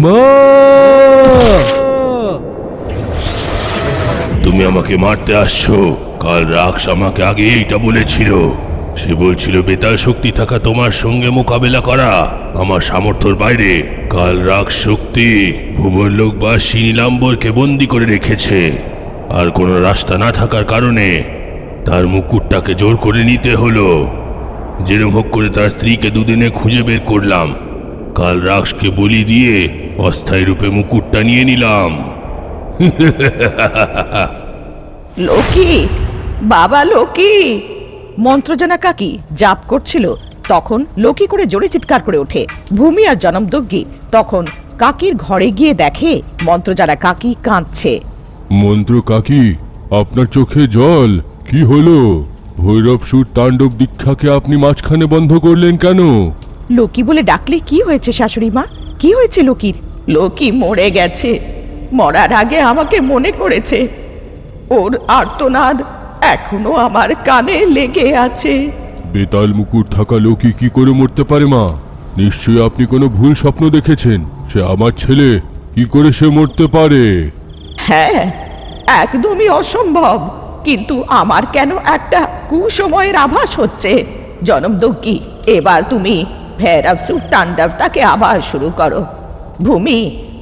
মা! তুমি আমাকে মারতে আসছো? কাল রাক্স আমাকে আগে এইটা বলেছিল। সে বলছিল বেতাল শক্তি থাকা তোমার সঙ্গে মোকাবেলা করা আমার সামর্থ্যের বাইরে। কাল রাক্স শক্তি ভূবরলোকবাসী নীলাম্বরকে বন্দি করে রেখেছে, আর কোনো রাস্তা না থাকার কারণে তার মুকুটটাকে জোর করে নিতে হলো। যেরম হোক করে তার স্ত্রীকে দুদিনে খুঁজে বের করলাম। কাল রাক্সকে বলি দিয়ে অস্থায়ী রূপে মুকুটটা নিয়ে নিলাম। লোকি, বাবা লোকি! মন্ত্রজানা কাকি জাপ করছিল, তখন লোকি করে জোরে চিৎকার করে ওঠে। ভূমি আর জনমদগ্গি তখন কাকির ঘরে গিয়ে দেখে মন্ত্রজানা কাকি কাঁদছে। মন্ত্র কাকি, আপনার চোখে জল, কি হলো? ভৈরব সুর তাণ্ডব দীক্ষাকে আপনি মাঝখানে বন্ধ করলেন কেন? লোকি বলে ডাকলে কি হয়েছে শাশুড়ি মা? কি হয়েছে লোকির? লোকি মরে গেছে। মরার আগে আমাকে মনে করেছে। ওর আর্তনাদ এখনো আমার কানে লেগে আছে। বেতাল মুকুট থাকা লোকই কি করে মরতে পারে মা? নিশ্চয়ই আপনি কোনো ভুল স্বপ্ন দেখেছেন। সে আমার ছেলে, কি করে সে মরতে পারে? হ্যাঁ, একদমই অসম্ভব। কিন্তু আমার কেন একটা কুসময়ের আভাস হচ্ছে। জনমদগ্গি, এবার তুমি ভৈরবসুর তাণ্ডবটাকে আবার শুরু করো। ভূমি,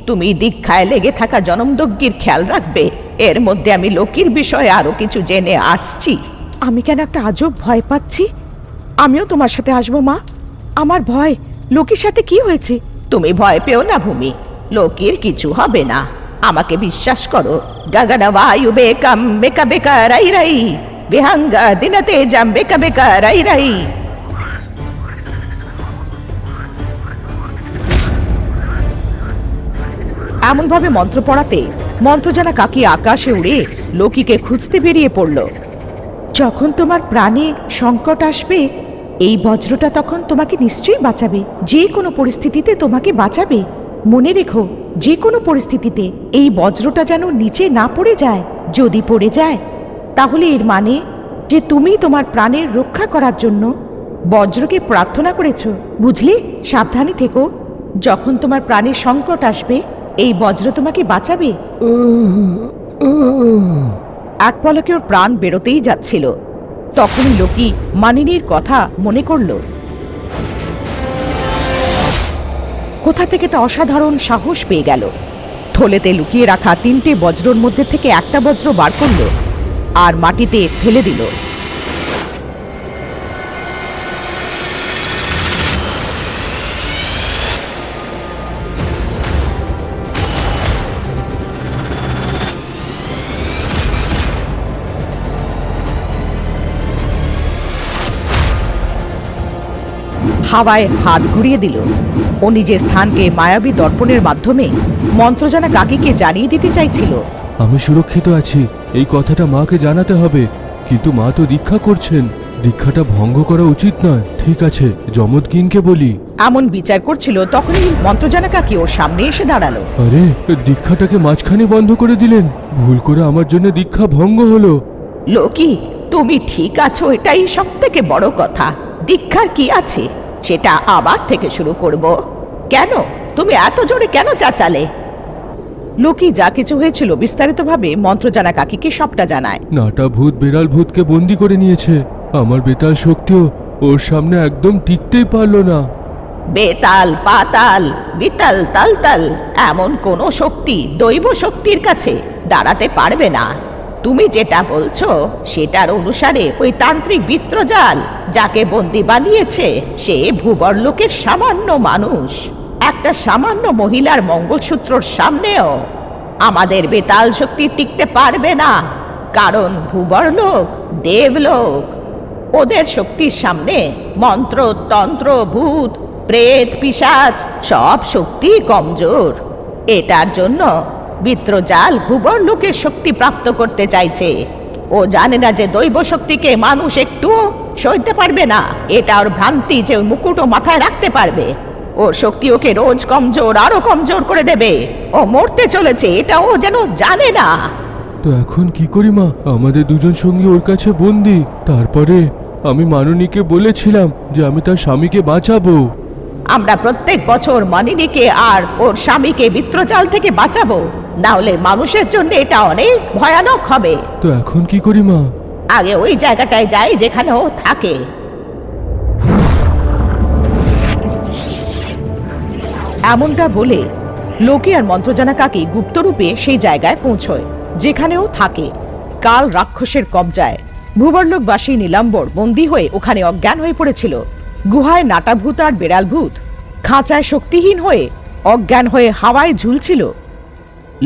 তুমি দীক্ষায় লেগে থাকা জনমদগ্গির খেয়াল রাখবে। এর মধ্যে আমি লোকির বিষয়ে আরো কিছু জেনে আসছি। আমি কেন একটা আজব ভয় পাচ্ছি। আমিও তোমার সাথে আসবো মা। আমার ভয়। লোকির সাথে কি হয়েছে? তুমি ভয় পেও না ভূমি, লোকির কিছু হবে না। আমাকে বিশ্বাস করো। গগন বায়ু বেকম বেকা বেকা রাই রাই, বিহঙ্গ দিনতে জম বেকা বেকা রাই রাই। এমন ভাবে মন্ত্র পড়াতে মন্ত্রজানা কাকি আকাশে উড়ে লোকিকে খুঁজতে বেরিয়ে পড়ল। যখন তোমার প্রাণে সংকট আসবে, এই বজ্রটা তখন তোমাকে নিশ্চয়ই বাঁচাবে। যে কোনো পরিস্থিতিতে তোমাকে বাঁচাবে। মনে রেখো, যে কোনো পরিস্থিতিতে এই বজ্রটা যেন নিচে না পড়ে যায়। যদি পড়ে যায় তাহলে এর মানে যে তুমি তোমার প্রাণের রক্ষা করার জন্য বজ্রকে প্রার্থনা করেছো। বুঝলে? সাবধানে থেকো। যখন তোমার প্রাণের সংকট আসবে, এই বজ্র তোমাকে বাঁচাবে। এক পলকে ওর প্রাণ বেরোতেই যাচ্ছিল। তখনই লোকি মানিনীর কথা মনে করল। কোথা থেকে একটা অসাধারণ সাহস পেয়ে গেল। থলেতে লুকিয়ে রাখা 3টে বজ্রর মধ্যে থেকে একটা বজ্র বার করল আর মাটিতে ফেলে দিল। হাওয়ায় হাত ঘুরিয়ে দিল। ও নিজের স্থানকে মায়াবী দর্পণের মাধ্যমে মন্ত্রজানা কাকিকে জানিয়ে দিতে চাইছিল। আমি সুরক্ষিত আছি, এই কথাটা মাকে জানাতে হবে। কিন্তু মা তো দীক্ষা করছেন, দীক্ষাটা ভঙ্গ করা উচিত নয়। ঠিক আছে, জমদগ্নিকে বলি। এমন বিচার করছিল, তখনই মন্ত্রজানা কাকি ওর সামনে এসে দাঁড়ালো। আরে, দীক্ষাটাকে মাঝখানে বন্ধ করে দিলেন। ভুল করে আমার জন্য দীক্ষা ভঙ্গ হলো। লোকি, তুমি ঠিক আছো, এটাই সব থেকে বড় কথা। দীক্ষার কি আছে সেটা আবার থেকে শুরু করব। কেন তুমি এত জোরে কেন চাচালে? লোকি যা কিছু হয়েছিল বিস্তারিতভাবে মন্ত্রজানা কাকিকে সবটা জানায়। নাটা ভূত বেড়াল ভূতকে বন্দি করে নিয়েছে। আমার বেতাল শক্তিও ওর সামনে একদম টিকতেই পারলো না। বেতাল পাতাল বিতাল তালতাল, এমন কোন শক্তি দৈব শক্তির কাছে দাঁড়াতে পারবে না। তুমি যেটা বলছো সেটার অনুসারে ওই তান্ত্রিক বিত্রজাল যাকে বন্দি বানিয়েছে, সে ভূবরলোকের সামান্য মানুষ। একটা সামান্য মহিলার মঙ্গলসূত্রর সামনেও আমাদের বেতাল শক্তি টিকতে পারবে না। কারণ ভূবরলোক দেবলোক। ওদের শক্তির সামনে মন্ত্র তন্ত্র ভূত প্রেত পিশাচ সব শক্তি কমজোর। এটার জন্য বিত্রজাল ভূবরলোকের শক্তি প্রাপ্ত করতে চাইছে। ও জানে না যে দৈব শক্তিকে মানুষ একটু সইতে পারবে না। এটা ওর ভ্রান্তি যে ওই মুকুটও মাথায় রাখতে পারবে। ওর শক্তি ওকে রোজ কমজোর, আরো কমজোর করে দেবে। ও মরতে চলেছে, এটা ও যেন জানে না। তো এখন কি করি মা? আমাদের দুজন সঙ্গী ওর কাছে বন্দি। তারপরে আমি মাননীকে বলেছিলাম যে আমি তার স্বামীকে বাঁচাবো। আমরা প্রত্যেক বছর মানিনীকে আর ওর স্বামীকে বিত্রজাল থেকে বাঁচাবো, না হলে মানুষের জন্য এটা অনেক ভয়ানক হবে। তো এখন কি করি মা? আগে ওই জায়গাটায় যাই যেখানে ও থাকে। এমনটা বলে লোকে আর মন্ত্রজানা কাকি গুপ্তরূপে সেই জায়গায় পৌঁছয় যেখানেও থাকে। কাল রাক্ষসের কবজায় ভূবরলোকবাসী নীলাম্বর বন্দী হয়ে ওখানে অজ্ঞান হয়ে পড়েছিল। গুহায় নাটাভূত আর বেড়াল ভূত খাঁচায় শক্তিহীন হয়ে অজ্ঞান হয়ে হাওয়ায় ঝুলছিল।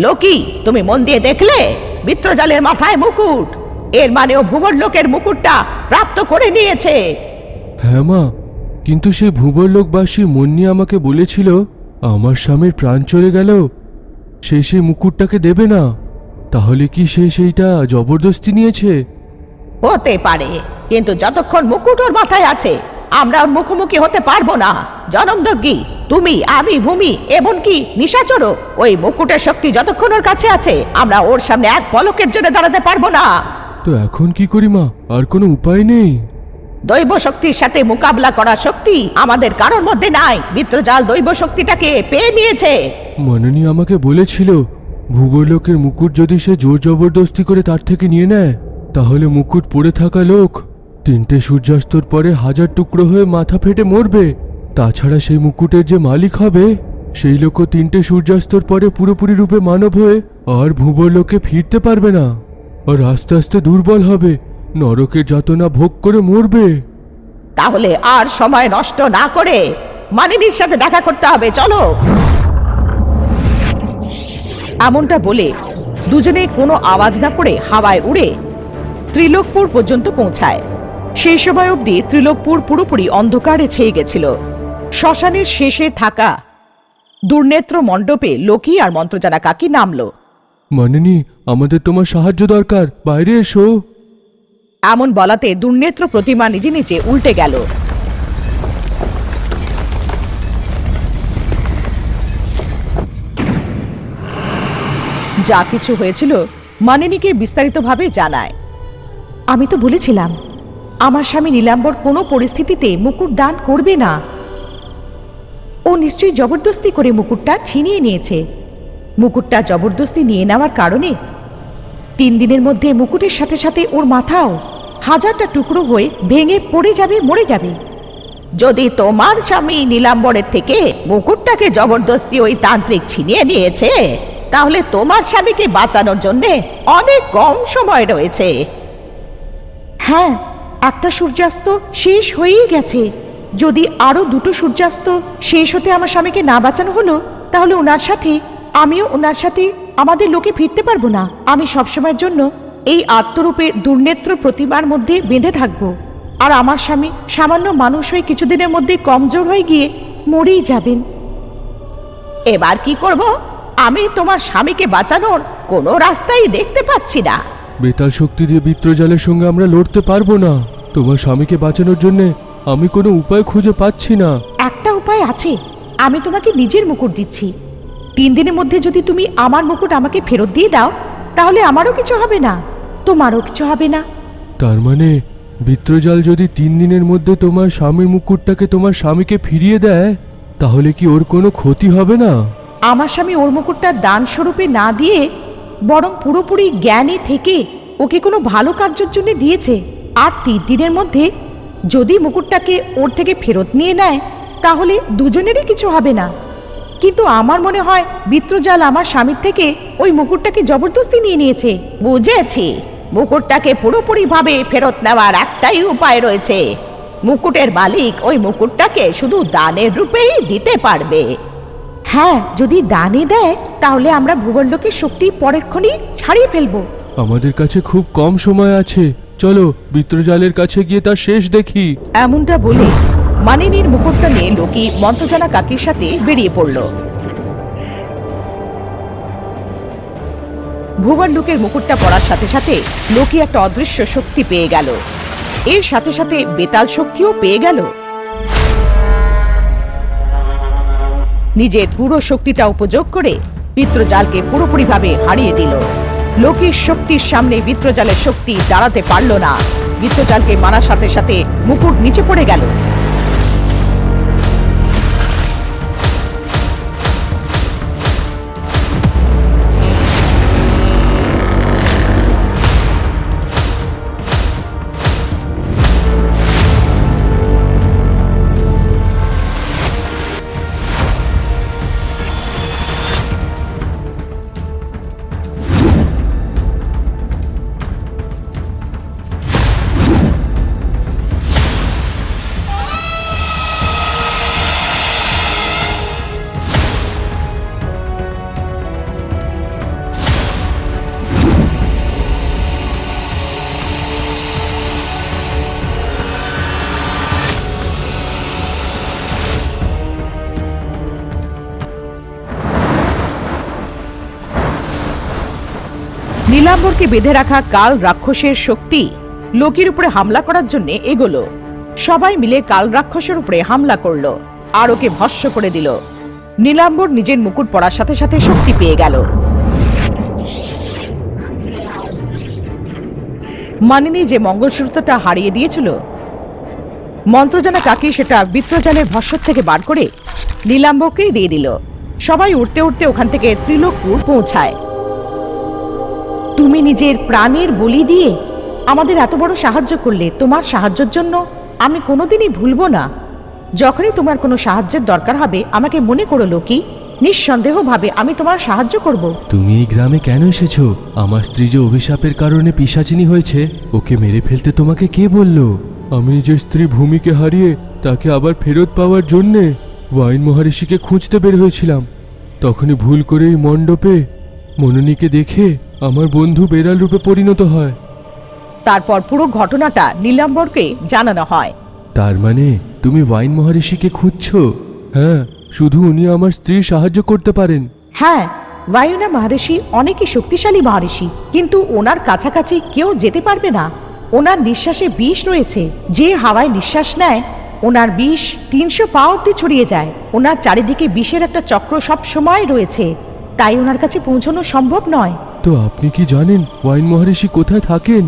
লোকি, তুমি মন দিয়ে দেখলে বিত্রজালের মাথায় মুকুট, এর মানে ও ভূবরলোকের মুকুটটা প্রাপ্ত করে নিয়েছে। হ্যাঁ মা, কিন্তু সেই ভূবরলোকবাসী মুন্নি আমাকে বলেছিল আমার স্বামীর প্রাণ চলে গেল সেই মুকুটটাকে দেবে না। তাহলে কি সে সেইটা জবরদস্তি নিয়েছে? হতে পারে, কিন্তু যতক্ষণ মুকুট ওর মাথায় আছে আমরা ওর মুখোমুখি হতে পারবো না। জনমদগ্গী, তুমি, আমি, ভূমি, এমনকি নিশাচরও, ওই মুকুটের শক্তি যতক্ষণ ওর কাছে আছে আমরা ওর সামনে এক পলকের জন্য দাঁড়াতে পারবো না। তো এখন কি করি মা? আর কোনো উপায় নেই। দৈব শক্তির সাথে মোকাবিলা করার শক্তি আমাদের কারোর মধ্যে নাই। বিত্রজাল দৈব শক্তিটাকে পেয়ে নিয়েছে। মাননী আমাকে বলেছিল ভূবরলোকের মুকুট যদি সে জোর জবরদস্তি করে তার থেকে নিয়ে নেয় তাহলে মুকুট পরে থাকা লোক 3টে সূর্যাস্তর পরে 1000 টুকরো হয়ে মাথা ফেটে মরবে। তাছাড়া সেই মুকুটের যে মালিক হবে সেই লোকও 3টে সূর্যাস্তর পরে পুরোপুরি রূপে মানব হয়ে আর ভূবরলোকে ফিরতে পারবে না, আর আস্তে আস্তে দুর্বল হবে, নরকের যাতনা ভোগ করে মরবে। তাহলে আর সময় নষ্ট না করে মানিনীর সাথে দেখা করতে হবে, চলো। এমনটা বলে দুজনে কোনো আওয়াজ না করে হাওয়ায় উড়ে ত্রিলোকপুর পর্যন্ত পৌঁছায়। সেই সময় অবধি ত্রিলোকপুর পুরোপুরি অন্ধকারে ছেয়ে গেছিল। শ্মশানের শেষে থাকা দুর্নেত্র মণ্ডপে লোকি আর মন্ত্রজানা কাকি নামলো। মাননী, আমাদের তোমার সাহায্য দরকার, বাইরে এসো। এমন বলাতে দুর্নেত্র প্রতিমা নিজে নিজে উল্টে গেল। যা কিছু হয়েছিল মানিনীকে বিস্তারিতভাবে জানায়। আমি তো বলেছিলাম আমার স্বামী নীলাম্বর কোনো পরিস্থিতিতে মুকুট দান করবে না। ও নিশ্চয়ই জবরদস্তি করে মুকুটটা ছিনিয়ে নিয়েছে। মুকুটটা জবরদস্তি নিয়ে নেওয়ার কারণে 3 দিনের মধ্যে মুকুটের সাথে সাথে ওর মাথাও 1000টা টুকরো হয়ে ভেঙে পড়ে যাবে, মরে যাবে। যদি তোমার স্বামী নীলাম্বরের থেকে মুকুটটাকে জবরদস্তি ওই তান্ত্রিক ছিনিয়ে নিয়েছে তাহলে তোমার স্বামীকে বাঁচানোর জন্য অনেক কম সময় রয়েছে। হ্যাঁ, একটা সূর্যাস্ত শেষ হয়েই গেছে। যদি আরো 2টো সূর্যাস্ত শেষ হতে আমার স্বামীকে না বাঁচানো হলো তাহলে ওনার সাথে আমিও ওনার সাথে আমাদের লোকে ফিরতে পারবো না। আমি সবসময়ের জন্য এই আত্মরূপে দুর্নেত্র প্রতিমার মধ্যে বেঁধে থাকবো, আর আমার স্বামী সামান্য মানুষ হয়ে কিছুদিনের মধ্যে কমজোর হয়ে গিয়ে মরেই যাবেন। এবার কি করব? আমি তোমার স্বামীকে বাঁচানোর কোনো রাস্তাই দেখতে পাচ্ছি না। বেতাল শক্তি দিয়ে বিত্রজালের সঙ্গে আমরা লড়তে পারবো না। তোমার স্বামীকে বাঁচানোর জন্য আমি কোনো উপায় খুঁজে পাচ্ছি না। একটা উপায় আছে, আমি তোমাকে নিজের মুকুট দিচ্ছি। 3 দিনের মধ্যে যদি তুমি আমার মুকুট আমাকে ফেরত দিয়ে দাও তাহলে আমারও কিছু হবে না, তোমারও কিছু হবে না। তার মানে বিত্রজাল যদি 3 দিনের মধ্যে তোমার স্বামীর মুকুটটাকে তোমার স্বামীকে ফিরিয়ে দেয় তাহলে কি ওর কোনো ক্ষতি হবে না? আমার স্বামী ওর মুকুটটা দান স্বরূপে না দিয়ে বরং পুরোপুরি জ্ঞানে থেকে ওকে কোনো ভালো কার্যের জন্য দিয়েছে। আর 3 দিনের মধ্যে যদি মুকুটটাকে ওর থেকে ফেরত নিয়ে নেয় তাহলে দুজনেরই কিছু হবে না। কিন্তু আমার মনে হয় বিত্রজাল আমার স্বামীর থেকে ওই মুকুটটাকে জবরদস্তি নিয়ে নিয়েছে। বুঝেছি, মুকুটটাকে পুরোপুরি ভাবে ফেরত নেওয়ার একটাই উপায় রয়েছে। মুকুটের মালিক ওই মুকুটটাকে শুধু দানের রূপেই দিতে পারবে। হ্যাঁ, যদি দানে দেয় তাহলে আমরা ভূবরলোকের শক্তি পরেক্ষণই ছাড়িয়ে ফেলবো। আমাদের কাছে খুব কম সময় আছে, চলো বিত্রজালের কাছে গিয়ে তার শেষ দেখি। এমনটা বলে মানিনীর মুকুটটা নিয়ে লোকি মন্ত্রজানা কাকির সাথে বেরিয়ে পড়ল। ভূবরলোকের মুকুটটা পড়ার সাথে সাথে লোকি একটা অদৃশ্য শক্তি পেয়ে গেল। এর সাথে সাথে বেতাল শক্তিও পেয়ে গেল। নিজের পুরো শক্তিটা উপযোগ করে বিত্রজালকে পুরোপুরিভাবে হারিয়ে দিল। লোকির শক্তির সামনে বিত্রজালের শক্তি দাঁড়াতে পারল না। বিত্রজালকে মারার সাথে সাথে মুকুট নিচে পড়ে গেল। নীলাম্বরকে বেঁধে রাখা কাল রাক্ষসের শক্তি লোকির উপরে হামলা করার জন্য এগোলো। সবাই মিলে কাল রাক্ষসের উপরে হামলা করলো আর ওকে ভস্ম করে দিল। নীলাম্বর নিজের মুকুট পরার সাথে সাথে শক্তি পেয়ে গেল। মানিনী যে মঙ্গলসূত্রটা হারিয়ে দিয়েছিল, মন্ত্রজানা কাকি সেটা বিত্রজালের ভস্ম থেকে বার করে নীলাম্বরকেই দিয়ে দিল। সবাই উঠতে উঠতে ওখান থেকে ত্রিলোকপুর পৌঁছায়। তুমি নিজের প্রাণের বলি দিয়ে আমাদের এত বড় সাহায্য করলে, তোমার সাহায্যের জন্য আমি কোনোদিনই ভুলবো না। যখনই তোমার কোনো সাহায্যের দরকার হবে আমাকে মনে করো লোকি, নিঃসন্দেহভাবে আমি তোমার সাহায্য করব। তুমি এই গ্রামে কেন এসেছো? আমার স্ত্রী যে অভিশাপের কারণে পিশাচিনী হয়েছে, ওকে মেরে ফেলতে তোমাকে কে বলল? আমি নিজের স্ত্রী ভূমিকে হারিয়ে তাকে আবার ফেরত পাওয়ার জন্যে ওয়াইন মহারিষিকে খুঁজতে বের হয়েছিলাম। তখনই ভুল করে এই মণ্ডপে মননীকে দেখে আমার বন্ধু বেড়াল রূপে পরিণত হয়। তারপর পুরো ঘটনাটা নীলাম্বরকে জানানো হয়। তার মানে তুমি ওয়াইন মহারিষিকে খুঁজছো? হ্যাঁ, শুধু উনি আমার স্ত্রীর সাহায্য করতে পারেন। হ্যাঁ, বায়ুনা মহর্ষি অনেকই শক্তিশালী মহর্ষি, কিন্তু ওনার কাছাকাছি কেউ যেতে পারবে না। ওনার নিঃশ্বাসে বিষ রয়েছে, যে হাওয়ায় নিঃশ্বাস নেয় ওনার বিষ 300 পা অব্দি ছড়িয়ে যায়। ওনার চারিদিকে বিষের একটা চক্র সব সময় রয়েছে, তাই ওনার কাছে পৌঁছানো সম্ভব নয়। তো আপনি কি জানেন ওয়াইন মহারিষি কোথায় থাকেন?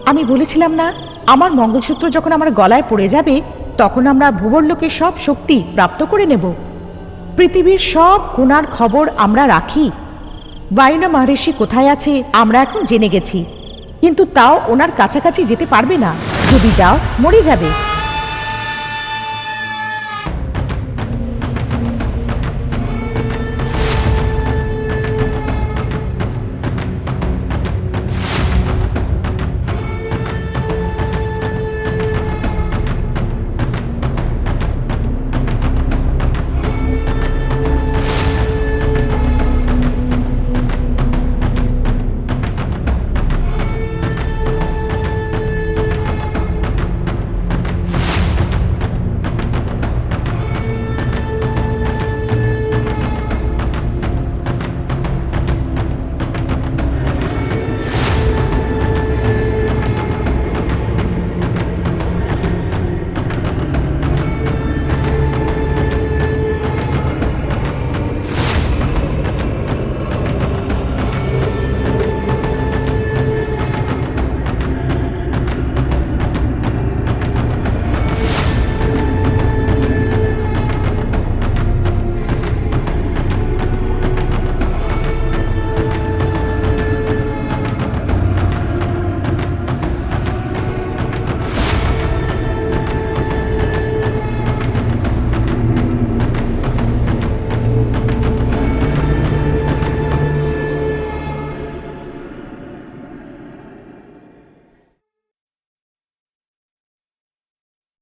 আমি বলেছিলাম না, আমার মঙ্গলসূত্র যখন আমার গলায় পড়ে যাবে তখন আমরা ভূবরলোকের সব শক্তি প্রাপ্ত করে নেব। পৃথিবীর সব কোণার খবর আমরা রাখি। বায়ুনা মহর্ষি কোথায় আছে আমরা এখন জেনে গেছি, কিন্তু তাও ওনার কাছাকাছি যেতে পারবে না। যদি যাও মরে যাবে।